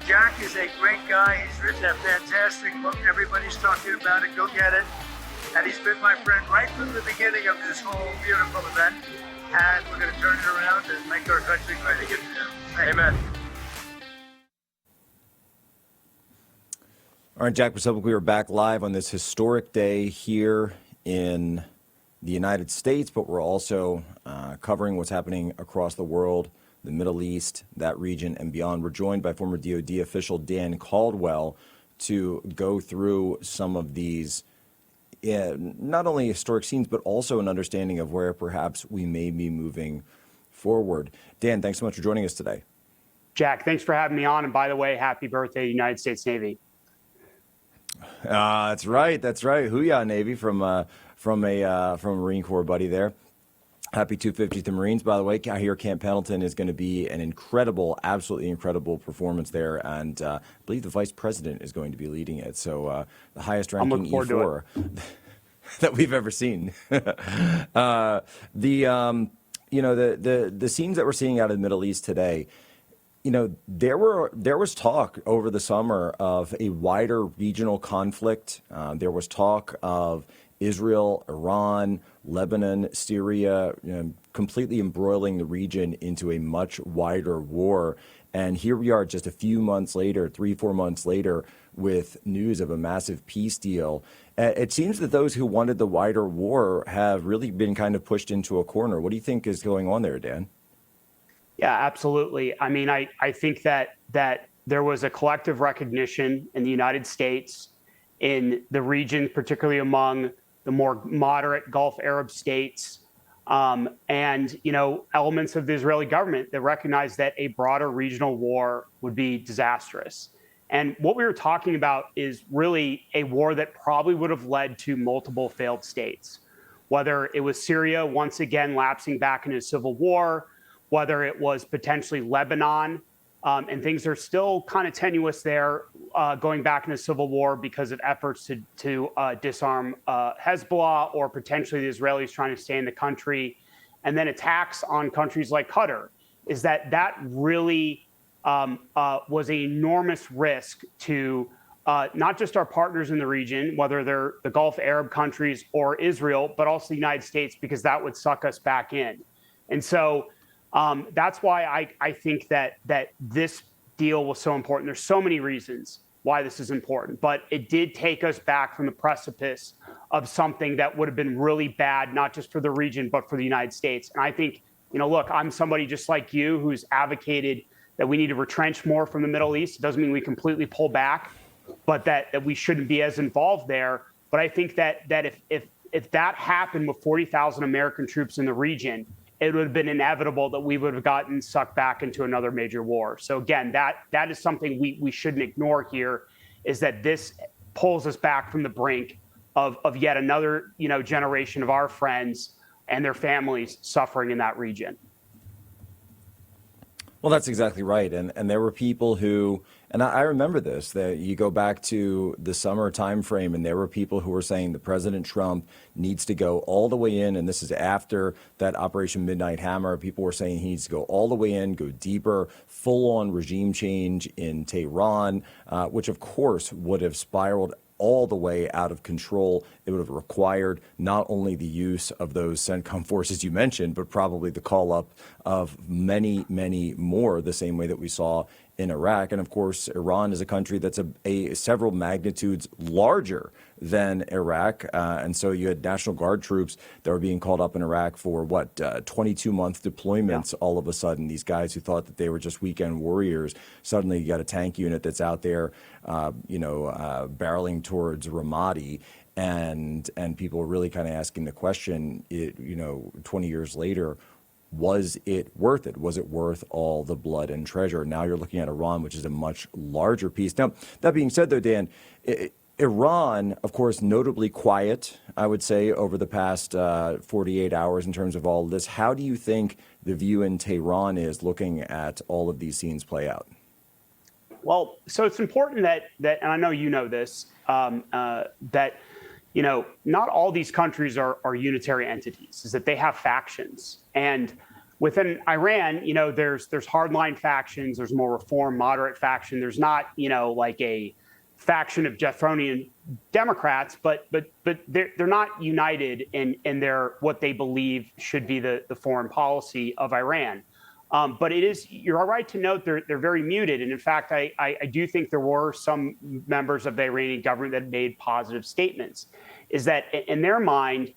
Jack is a great guy. He's written a fantastic book. Everybody's talking about it. Go get it. And he's been my friend right from the beginning of this whole beautiful event. And we're going to turn it around and make our country great again. Amen. All right, Jack Posobiec, we are back live on this historic day here in the United States, but we're also covering what's happening across the world, the Middle East, that region, and beyond. We're joined by former DoD official Dan Caldwell to go through some of these not only historic scenes, but also an understanding of where perhaps we may be moving forward. Dan, thanks so much for joining us today. Jack, thanks for having me on. And by the way, happy birthday, United States Navy. That's right. That's right. Hooyah, Navy, from a Marine Corps buddy there. Happy 250th Marines, by the way. I hear Camp Pendleton is going to be an incredible, absolutely incredible performance there. And I believe the vice president is going to be leading it. So the highest ranking E4 that we've ever seen. The scenes that we're seeing out of the Middle East today, you know, there was talk over the summer of a wider regional conflict. There was talk of Israel, Iran, Lebanon, Syria, completely embroiling the region into a much wider war. And here we are just a few months later, 3-4 months later, with news of a massive peace deal. It seems that those who wanted the wider war have really been kind of pushed into a corner. What do you think is going on there, Dan? Yeah, absolutely. I mean, I think that there was a collective recognition in the United States, in the region, particularly among the more moderate Gulf Arab states, and elements of the Israeli government that recognized that a broader regional war would be disastrous. And what we were talking about is really a war that probably would have led to multiple failed states, whether it was Syria once again lapsing back into civil war, whether it was potentially Lebanon, and things are still kind of tenuous there, going back into civil war because of efforts to disarm Hezbollah, or potentially the Israelis trying to stay in the country, and then attacks on countries like Qatar. Is that really was an enormous risk to not just our partners in the region, whether they're the Gulf Arab countries or Israel, but also the United States, because that would suck us back in. And so that's why I think that this deal was so important. There's so many reasons why this is important, but it did take us back from the precipice of something that would have been really bad, not just for the region, but for the United States. And I think, look, I'm somebody just like you who's advocated that we need to retrench more from the Middle East. It doesn't mean we completely pull back, but that we shouldn't be as involved there. But I think that if that happened with 40,000 American troops in the region, it would have been inevitable that we would have gotten sucked back into another major war. So again, that is something we shouldn't ignore here, is that this pulls us back from the brink of yet another generation of our friends and their families suffering in that region. Well, that's exactly right. And there were people who, and I remember this, that you go back to the summer time frame, and there were people who were saying that President Trump needs to go all the way in. And this is after that Operation Midnight Hammer. People were saying he needs to go all the way in, go deeper, full on regime change in Tehran, which of course would have spiraled all the way out of control. It would have required not only the use of those CENTCOM forces you mentioned, but probably the call up of many, many more, the same way that we saw in Iraq. And of course, Iran is a country that's several magnitudes larger than Iraq. And so you had National Guard troops that were being called up in Iraq for 22-month deployments. Yeah. All of a sudden, these guys who thought that they were just weekend warriors, suddenly you got a tank unit that's out there, barreling towards Ramadi. And people are really kind of asking the question, 20 years later, was it worth it? Was it worth all the blood and treasure? Now you're looking at Iran, which is a much larger piece. Now, that being said, though, Dan, Iran, of course, notably quiet, I would say, over the past 48 hours in terms of all of this. How do you think the view in Tehran is looking at all of these scenes play out? Well, so it's important that and I know you know this, that not all these countries are unitary entities, is that they have factions. And within Iran, there's hardline factions, there's more reform, moderate faction. There's not, like a faction of Jethroian Democrats, but they're not united in their what they believe should be the foreign policy of Iran. But you're right to note they're very muted. And in fact, I do think there were some members of the Iranian government that made positive statements, is that in their mind,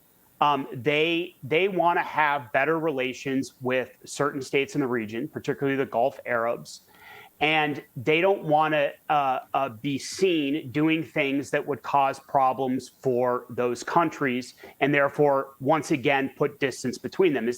they want to have better relations with certain states in the region, particularly the Gulf Arabs. And they don't want to be seen doing things that would cause problems for those countries, and therefore, once again, put distance between them.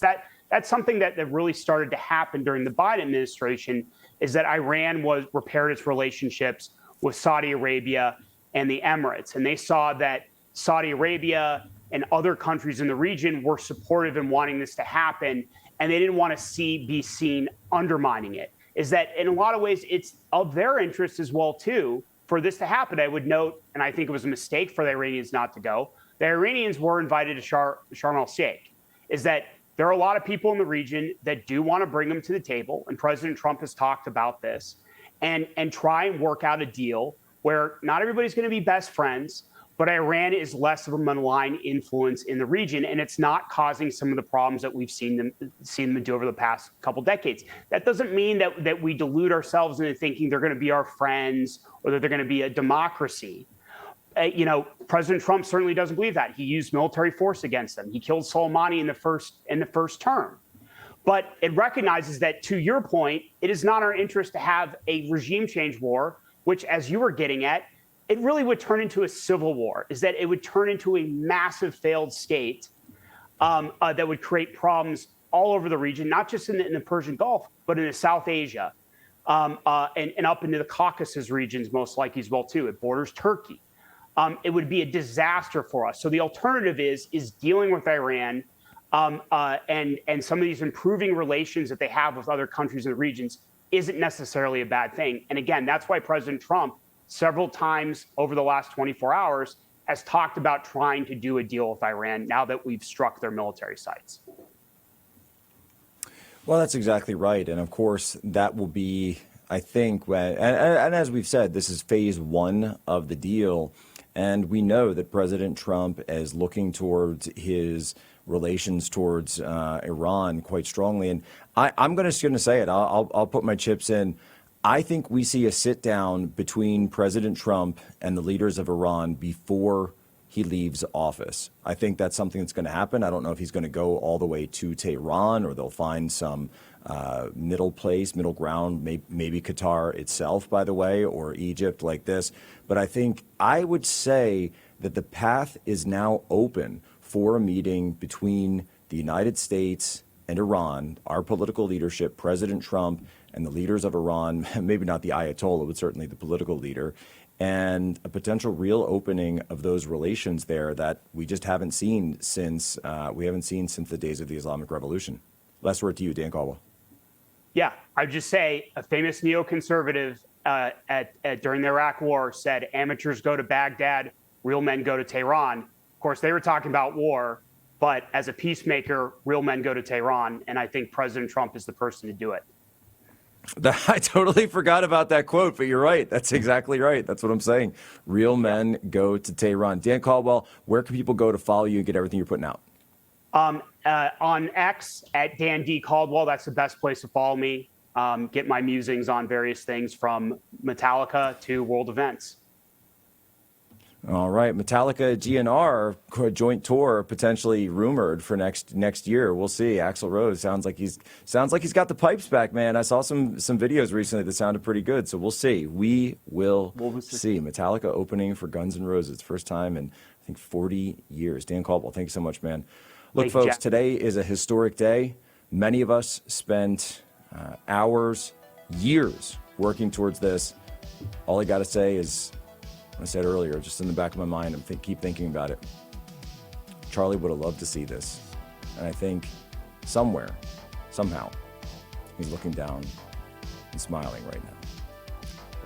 That's something that really started to happen during the Biden administration, is that Iran repaired its relationships with Saudi Arabia and the Emirates. And they saw that Saudi Arabia and other countries in the region were supportive in wanting this to happen, and they didn't want to be seen undermining it. Is that in a lot of ways, it's of their interest as well, too, for this to happen. I would note, and I think it was a mistake for the Iranians not to go, the Iranians were invited to Sharm el-Sheikh, is that there are a lot of people in the region that do want to bring them to the table, and President Trump has talked about this, and try and work out a deal where not everybody's going to be best friends, but Iran is less of a malign influence in the region, and it's not causing some of the problems that we've seen them do over the past couple decades. That doesn't mean that we delude ourselves into thinking they're going to be our friends or that they're going to be a democracy. President Trump certainly doesn't believe that. He used military force against them. He killed Soleimani in the first term. But it recognizes that, to your point, it is not our interest to have a regime change war, which, as you were getting at, it really would turn into a civil war, is that it would turn into a massive failed state that would create problems all over the region, not just in the Persian Gulf, but in South Asia and up into the Caucasus regions, most likely as well, too. It borders Turkey. It would be a disaster for us. So the alternative is dealing with Iran and some of these improving relations that they have with other countries in the regions isn't necessarily a bad thing. And again, that's why President Trump several times over the last 24 hours has talked about trying to do a deal with Iran now that we've struck their military sites. Well, that's exactly right. And of course, that will be, I think, and as we've said, this is phase one of the deal. And we know that President Trump is looking towards his relations towards Iran quite strongly. And I'm just going to say it. I'll put my chips in. I think we see a sit down between President Trump and the leaders of Iran before he leaves office. I think that's something that's going to happen. I don't know if he's going to go all the way to Tehran or they'll find some middle ground, maybe Qatar itself, by the way, or Egypt like this. But I would say that the path is now open for a meeting between the United States and Iran, our political leadership, President Trump, and the leaders of Iran, maybe not the Ayatollah, but certainly the political leader, and a potential real opening of those relations there that we just haven't seen since the days of the Islamic Revolution. Last word to you, Dan Caldwell. Yeah, I'd just say a famous neoconservative during the Iraq War said, "Amateurs go to Baghdad, real men go to Tehran." Of course, they were talking about war, but as a peacemaker, real men go to Tehran, and I think President Trump is the person to do it. I totally forgot about that quote, but you're right. That's exactly right. That's what I'm saying. Real men go to Tehran. Dan Caldwell, where can people go to follow you and get everything you're putting out? On X at Dan D. Caldwell, that's the best place to follow me. Get my musings on various things from Metallica to world events. All right, Metallica GNR joint tour potentially rumored for next year. We'll see. Axl Rose sounds like he's got the pipes back, man. I saw some videos recently that sounded pretty good. So we'll see. We will see. Metallica opening for Guns N' Roses, first time in I think 40 years. Dan Caldwell, thank you so much, man. Look, folks, Jack. Today is a historic day. Many of us spent hours, years working towards this. All I got to say is, I said earlier, just in the back of my mind, I keep thinking about it. Charlie would have loved to see this. And I think somewhere, somehow, he's looking down and smiling right now.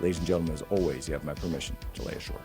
Ladies and gentlemen, as always, you have my permission to lay ashore.